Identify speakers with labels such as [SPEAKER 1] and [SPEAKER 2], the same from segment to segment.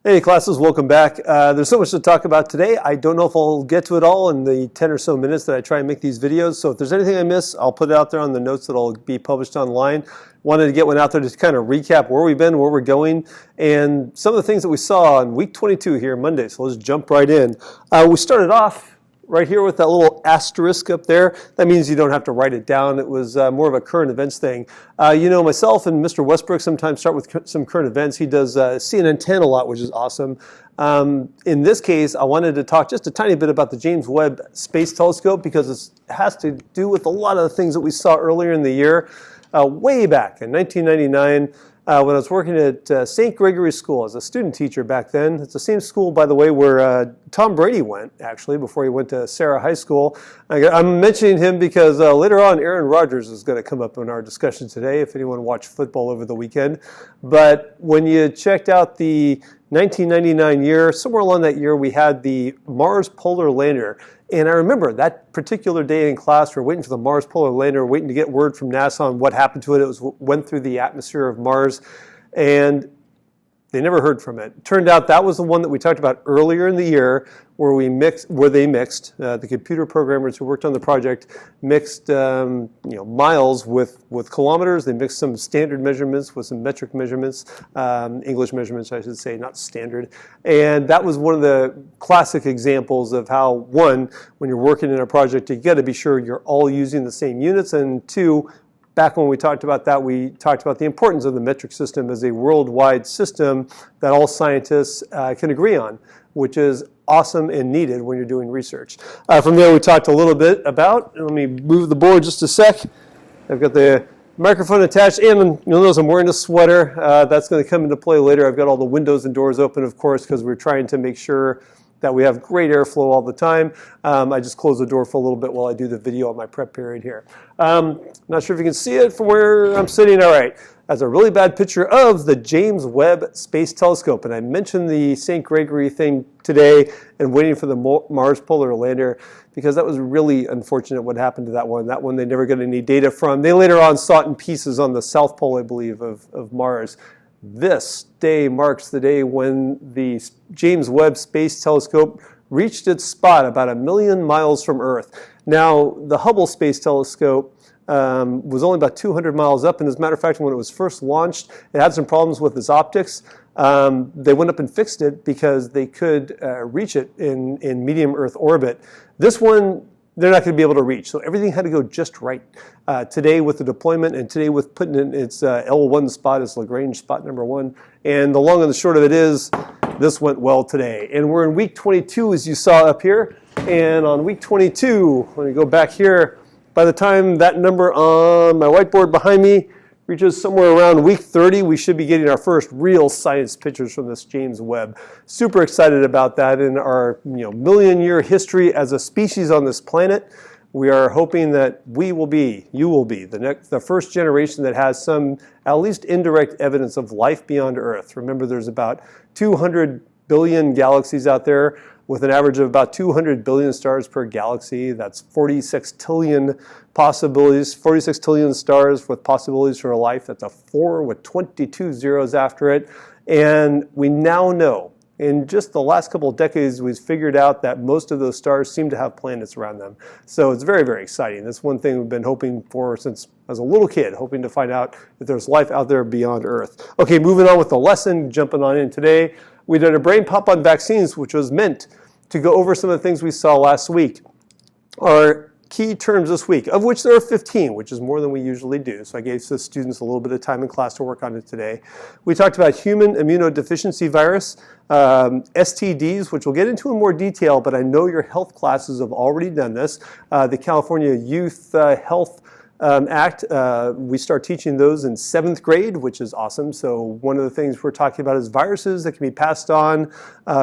[SPEAKER 1] Hey classes, welcome back. There's so much to talk about today. I don't know if I'll get to it all in the 10 or so minutes that I try and make these videos. So if there's anything I miss, I'll put it out there on the notes that'll be published online. Wanted to get one out there to kind of recap where we've been, where we're going, and some of the things that we saw on week 22 here Monday. So let's jump right in. We started off right here with that little asterisk up there. That means you don't have to write it down. It was more of a current events thing. You know, myself and Mr. Westbrook sometimes start with some current events. He does CNN 10 a lot, which is awesome. In this case, I wanted to talk just a tiny bit about the James Webb Space Telescope because it has to do with a lot of the things that we saw earlier in the year. Way back in 1999, when I was working at St. Gregory's School as a student teacher back then. It's the same school, by the way, where Tom Brady went, actually, before he went to Sarah High School. I'm mentioning him because later on, Aaron Rodgers is going to come up in our discussion today, if anyone watched football over the weekend. But when you checked out the 1999 year, somewhere along that year, we had the Mars Polar Lander. And I remember that particular day in class, we're waiting for the Mars Polar Lander, waiting to get word from NASA on what happened to it. It went through the atmosphere of Mars, and they never heard from it. Turned out that was the one that we talked about earlier in the year, where they mixed the computer programmers who worked on the project mixed miles with kilometers. They mixed some standard measurements with some metric measurements, English measurements, I should say, not standard. And that was one of the classic examples of how, one, when you're working in a project, you got to be sure you're all using the same units, and two, back when we talked about that, we talked about the importance of the metric system as a worldwide system that all scientists can agree on, which is awesome and needed when you're doing research. From there, we talked a little bit about, let me move the board just a sec. I've got the microphone attached, and you'll notice I'm wearing a sweater. That's going to come into play later. I've got all the windows and doors open, of course, because we're trying to make sure that we have great airflow all the time. I just close the door for a little bit while I do the video on my prep period here. Not sure if you can see it from where I'm sitting. All right. That's a really bad picture of the James Webb Space Telescope. And I mentioned the St. Gregory thing today and waiting for the Mars Polar Lander because that was really unfortunate what happened to that one. That one they never got any data from. They later on saw it in pieces on the South Pole, I believe, of Mars. This day marks the day when the James Webb Space Telescope reached its spot about 1 million miles from Earth. Now, the Hubble Space Telescope was only about 200 miles up, and as a matter of fact, when it was first launched, it had some problems with its optics. They went up and fixed it because they could reach it in medium Earth orbit. This one, they're not going to be able to reach. So everything had to go just right. Today with the deployment and today with putting in its L1 spot as Lagrange spot number 1. And the long and the short of it is, this went well today. And we're in week 22, as you saw up here. And on week 22, when we go back here, by the time that number on my whiteboard behind me reaches somewhere around week 30, we should be getting our first real science pictures from this James Webb. Super excited about that in our million-year history as a species on this planet. We are hoping that you will be, the first generation that has some, at least indirect evidence of life beyond Earth. Remember, there's about 200 billion galaxies out there with an average of about 200 billion stars per galaxy. That's 46 trillion possibilities, 46 trillion stars with possibilities for life. That's a 4 with 22 zeros after it. And we now know, in just the last couple of decades, we've figured out that most of those stars seem to have planets around them. So it's very, very exciting. That's one thing we've been hoping for since I was a little kid, hoping to find out if there's life out there beyond Earth. Okay, moving on with the lesson, jumping on in today. We did a brain pop on vaccines, which was meant to go over some of the things we saw last week. Our key terms this week, of which there are 15, which is more than we usually do. So I gave the students a little bit of time in class to work on it today. We talked about human immunodeficiency virus, STDs, which we'll get into in more detail, but I know your health classes have already done this. The California Youth Health Act, we start teaching those in 7th grade, which is awesome. So one of the things we're talking about is viruses that can be passed on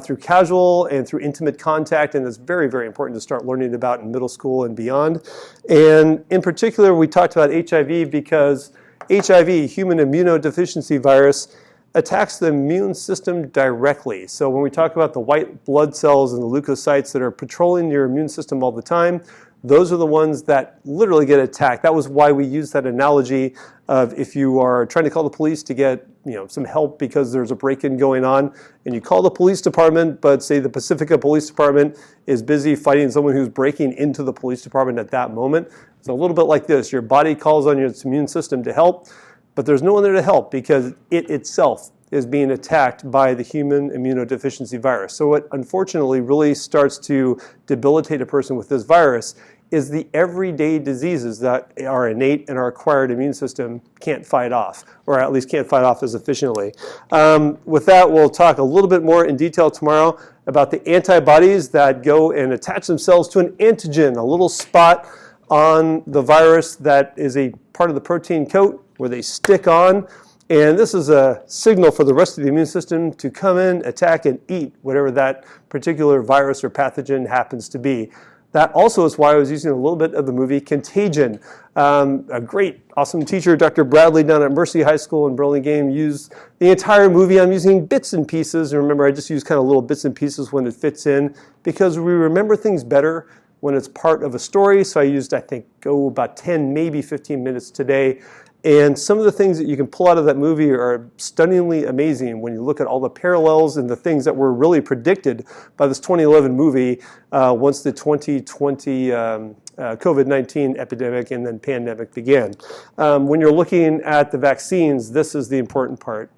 [SPEAKER 1] through casual and through intimate contact, and it's very, very important to start learning about in middle school and beyond. And in particular, we talked about HIV because HIV, human immunodeficiency virus, attacks the immune system directly. So when we talk about the white blood cells and the leukocytes that are patrolling your immune system all the time, those are the ones that literally get attacked. That was why we used that analogy of if you are trying to call the police to get some help because there's a break-in going on, and you call the police department, but say the Pacifica Police Department is busy fighting someone who's breaking into the police department at that moment. It's a little bit like this. Your body calls on your immune system to help, but there's no one there to help because it itself is being attacked by the human immunodeficiency virus. So what unfortunately really starts to debilitate a person with this virus is the everyday diseases that our innate and our acquired immune system can't fight off, or at least can't fight off as efficiently. With that, we'll talk a little bit more in detail tomorrow about the antibodies that go and attach themselves to an antigen, a little spot on the virus that is a part of the protein coat where they stick on. And this is a signal for the rest of the immune system to come in, attack, and eat whatever that particular virus or pathogen happens to be. That also is why I was using a little bit of the movie Contagion. A great, awesome teacher, Dr. Bradley, down at Mercy High School in Burlingame, used the entire movie. I'm using bits and pieces. And remember, I just use kind of little bits and pieces when it fits in because we remember things better when it's part of a story. So I used, I think, about 10, maybe 15 minutes today. And some of the things that you can pull out of that movie are stunningly amazing when you look at all the parallels and the things that were really predicted by this 2011 movie once the 2020 COVID-19 epidemic and then pandemic began. When you're looking at the vaccines, this is the important part.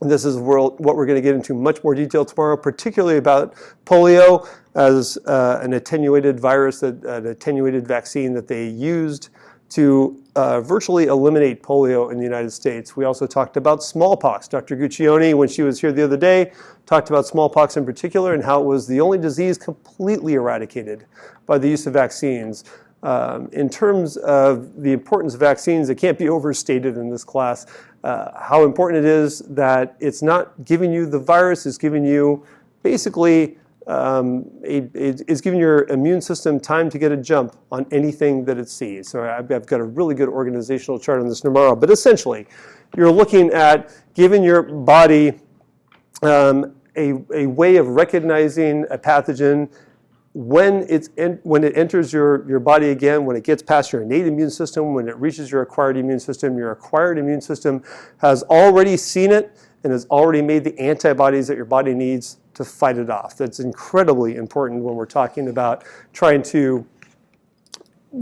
[SPEAKER 1] This is what we're going to get into much more detail tomorrow, particularly about polio as an attenuated virus, an attenuated vaccine that they used to virtually eliminate polio in the United States. We also talked about smallpox. Dr. Guccione, when she was here the other day, talked about smallpox in particular and how it was the only disease completely eradicated by the use of vaccines. In terms of the importance of vaccines, it can't be overstated in this class how important it is that it's not giving you the virus, it's giving you basically it's giving your immune system time to get a jump on anything that it sees. So I've got a really good organizational chart on this tomorrow. But essentially, you're looking at giving your body a way of recognizing a pathogen when it enters your body again, when it gets past your innate immune system, when it reaches your acquired immune system has already seen it and has already made the antibodies that your body needs to fight it off. That's incredibly important when we're talking about trying to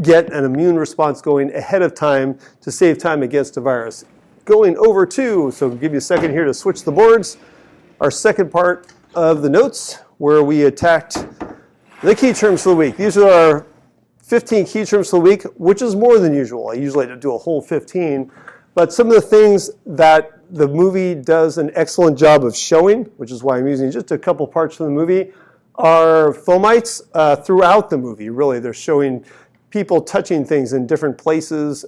[SPEAKER 1] get an immune response going ahead of time to save time against a virus. Going over to, so I'll give you a second here to switch the boards, our second part of the notes where we attacked the key terms for the week. These are our 15 key terms for the week, which is more than usual. I usually do a whole 15, but some of the things that the movie does an excellent job of showing, which is why I'm using just a couple parts from the movie, are fomites throughout the movie. Really, they're showing people touching things in different places,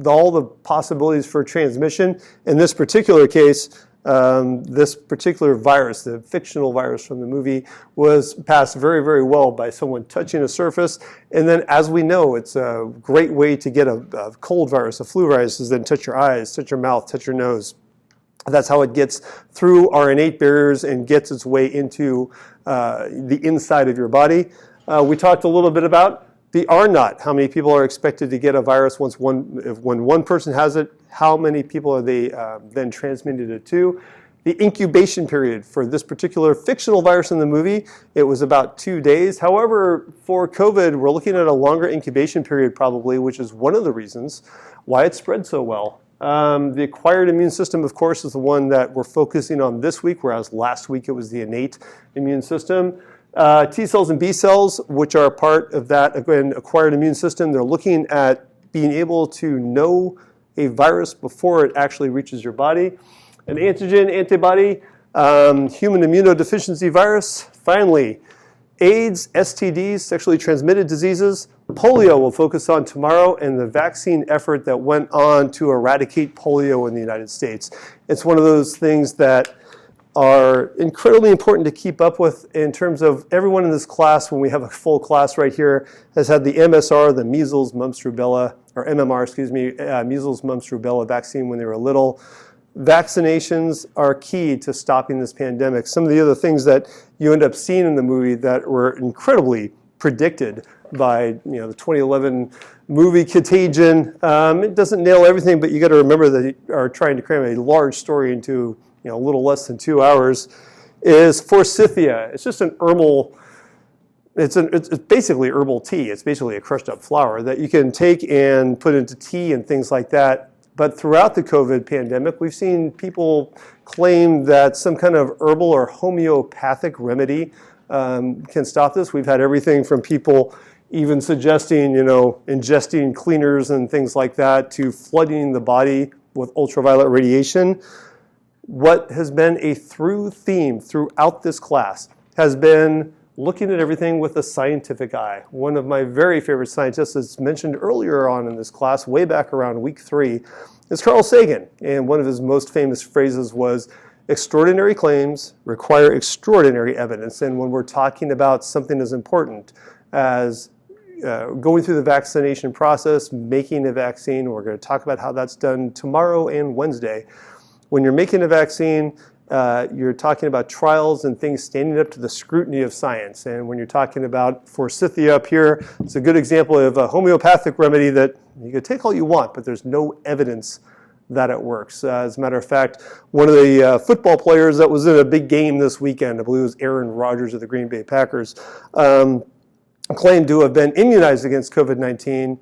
[SPEAKER 1] all the possibilities for transmission. In this particular case, this particular virus, the fictional virus from the movie, was passed very, very well by someone touching a surface. And then, as we know, it's a great way to get a cold virus, a flu virus, is then touch your eyes, touch your mouth, touch your nose. That's how it gets through our innate barriers and gets its way into the inside of your body. We talked a little bit about the R naught. How many people are expected to get a virus when one person has it? How many people are they then transmitted it to? The incubation period for this particular fictional virus in the movie, it was about 2 days. However, for COVID, we're looking at a longer incubation period probably, which is one of the reasons why it spread so well. The acquired immune system, of course, is the one that we're focusing on this week, whereas last week it was the innate immune system. T cells and B cells, which are part of that, again, acquired immune system, they're looking at being able to know a virus before it actually reaches your body. An antigen, antibody, human immunodeficiency virus. Finally, AIDS, STDs, sexually transmitted diseases. Polio we'll focus on tomorrow, and the vaccine effort that went on to eradicate polio in the United States. It's one of those things that are incredibly important to keep up with in terms of everyone in this class, when we have a full class right here, has had the MSR, the measles, mumps, rubella, or MMR, excuse me, measles, mumps, rubella vaccine when they were little. Vaccinations are key to stopping this pandemic. Some of the other things that you end up seeing in the movie that were incredibly predicted by the 2011 movie Contagion. It doesn't nail everything, but you got to remember that you are trying to cram a large story into a little less than 2 hours. Is forsythia. It's just an herbal. It's basically herbal tea. It's basically a crushed up flower that you can take and put into tea and things like that. But throughout the COVID pandemic, we've seen people claim that some kind of herbal or homeopathic remedy can stop this. We've had everything from people even suggesting, ingesting cleaners and things like that to flooding the body with ultraviolet radiation. What has been a through theme throughout this class has been looking at everything with a scientific eye. One of my very favorite scientists, as mentioned earlier on in this class, way back around week 3, is Carl Sagan. And one of his most famous phrases was, extraordinary claims require extraordinary evidence. And when we're talking about something as important as going through the vaccination process, making a vaccine, we're going to talk about how that's done tomorrow and Wednesday. When you're making a vaccine, you're talking about trials and things standing up to the scrutiny of science. And when you're talking about forsythia up here, it's a good example of a homeopathic remedy that you can take all you want, but there's no evidence that it works. As a matter of fact, one of the football players that was in a big game this weekend, I believe it was Aaron Rodgers of the Green Bay Packers, claimed to have been immunized against COVID-19.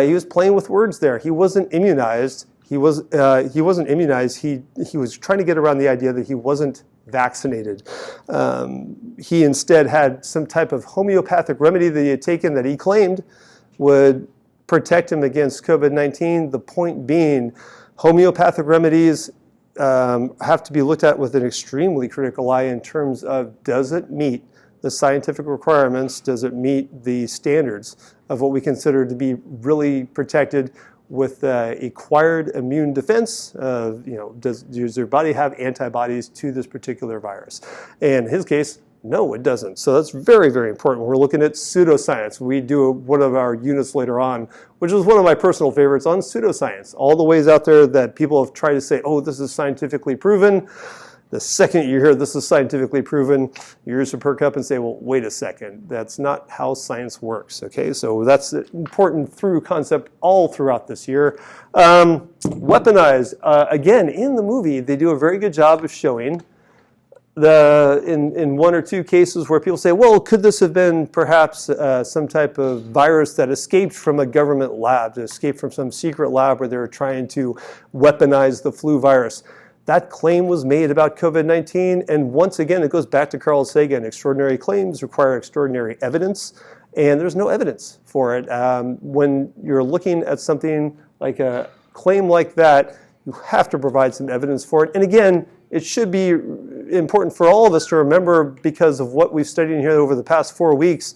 [SPEAKER 1] He was playing with words there. He wasn't immunized. He wasn't immunized. He was trying to get around the idea that he wasn't vaccinated. He instead had some type of homeopathic remedy that he had taken that he claimed would protect him against COVID-19. The point being, homeopathic remedies have to be looked at with an extremely critical eye in terms of, does it meet the scientific requirements? Does it meet the standards of what we consider to be really protected with acquired immune defense? Does your body have antibodies to this particular virus? And in his case, no, it doesn't. So that's very, very important. We're looking at pseudoscience. We do one of our units later on, which is one of my personal favorites, on pseudoscience. All the ways out there that people have tried to say, oh, this is scientifically proven. The second you hear this is scientifically proven, your ears will perk up and say, well, wait a second, that's not how science works, okay? So that's an important through concept all throughout this year. Weaponized, again, in the movie, they do a very good job of showing in one or two cases where people say, well, could this have been perhaps some type of virus that escaped from a government lab, that escaped from some secret lab where they were trying to weaponize the flu virus? That claim was made about COVID-19, and once again, it goes back to Carl Sagan. Extraordinary claims require extraordinary evidence, and there's no evidence for it. When you're looking at something like a claim like that, you have to provide some evidence for it. And again, it should be important for all of us to remember, because of what we've studied here over the past 4 weeks.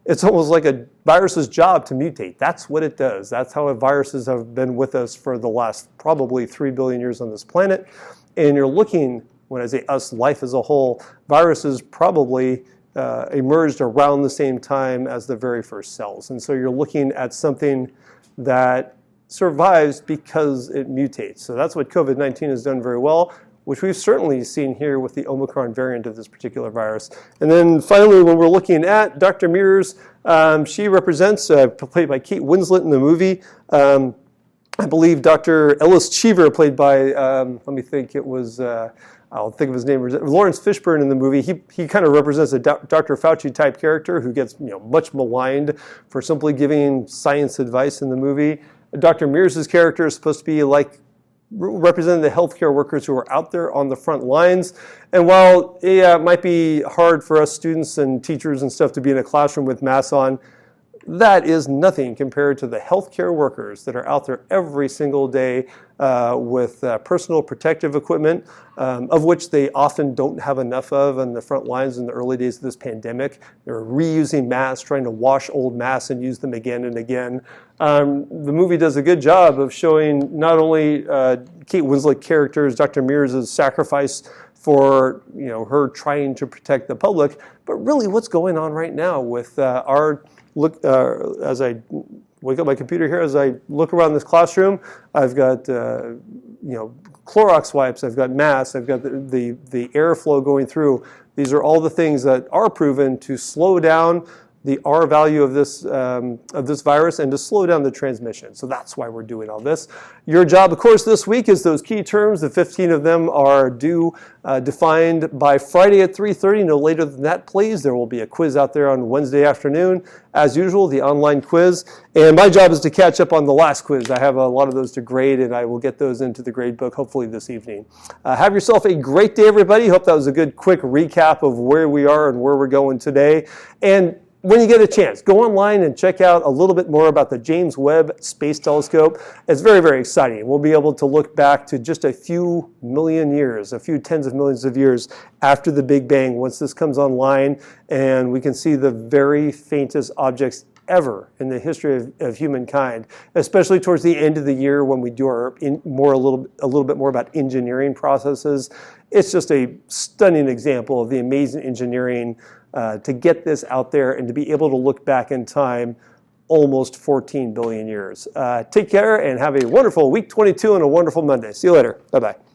[SPEAKER 1] It's almost like a virus's job to mutate. That's what it does. That's how viruses have been with us for the last probably 3 billion years on this planet. And you're looking, when I say us, life as a whole, viruses probably emerged around the same time as the very first cells. And so you're looking at something that survives because it mutates. So that's what COVID-19 has done very well, which we've certainly seen here with the Omicron variant of this particular virus. And then finally, when we're looking at Dr. Mears, she represents, played by Kate Winslet in the movie. I believe Dr. Ellis Cheever, played by, let me think, it was, I'll think of his name, Lawrence Fishburne in the movie. He kind of represents a Dr. Fauci type character who gets much maligned for simply giving science advice in the movie. Dr. Mears' character is supposed to be like representing the healthcare workers who are out there on the front lines. And while it might be hard for us students and teachers and stuff to be in a classroom with masks on, that is nothing compared to the healthcare workers that are out there every single day with personal protective equipment, of which they often don't have enough of on the front lines in the early days of this pandemic. They're reusing masks, trying to wash old masks and use them again and again. The movie does a good job of showing not only Kate Winslet characters, Dr. Mears' sacrifice for her trying to protect the public, but really what's going on right now with our look. As I wake up my computer here, as I look around this classroom, I've got Clorox wipes, I've got masks, I've got the airflow going through. These are all the things that are proven to slow down the R value of this virus and to slow down the transmission. So that's why we're doing all this. Your job, of course, this week is those key terms. The 15 of them are due defined by Friday at 3:30. No later than that, please. There will be a quiz out there on Wednesday afternoon. As usual, the online quiz. And my job is to catch up on the last quiz. I have a lot of those to grade, and I will get those into the grade book hopefully this evening. Have yourself a great day, everybody. Hope that was a good quick recap of where we are and where we're going today. And when you get a chance, go online and check out a little bit more about the James Webb Space Telescope. It's very, very exciting. We'll be able to look back to just a few million years, a few tens of millions of years after the Big Bang once this comes online, and we can see the very faintest objects ever in the history of humankind, especially towards the end of the year when we do our a little bit more about engineering processes. It's just a stunning example of the amazing engineering to get this out there and to be able to look back in time almost 14 billion years. Take care and have a wonderful week 22 and a wonderful Monday. See you later. Bye-bye.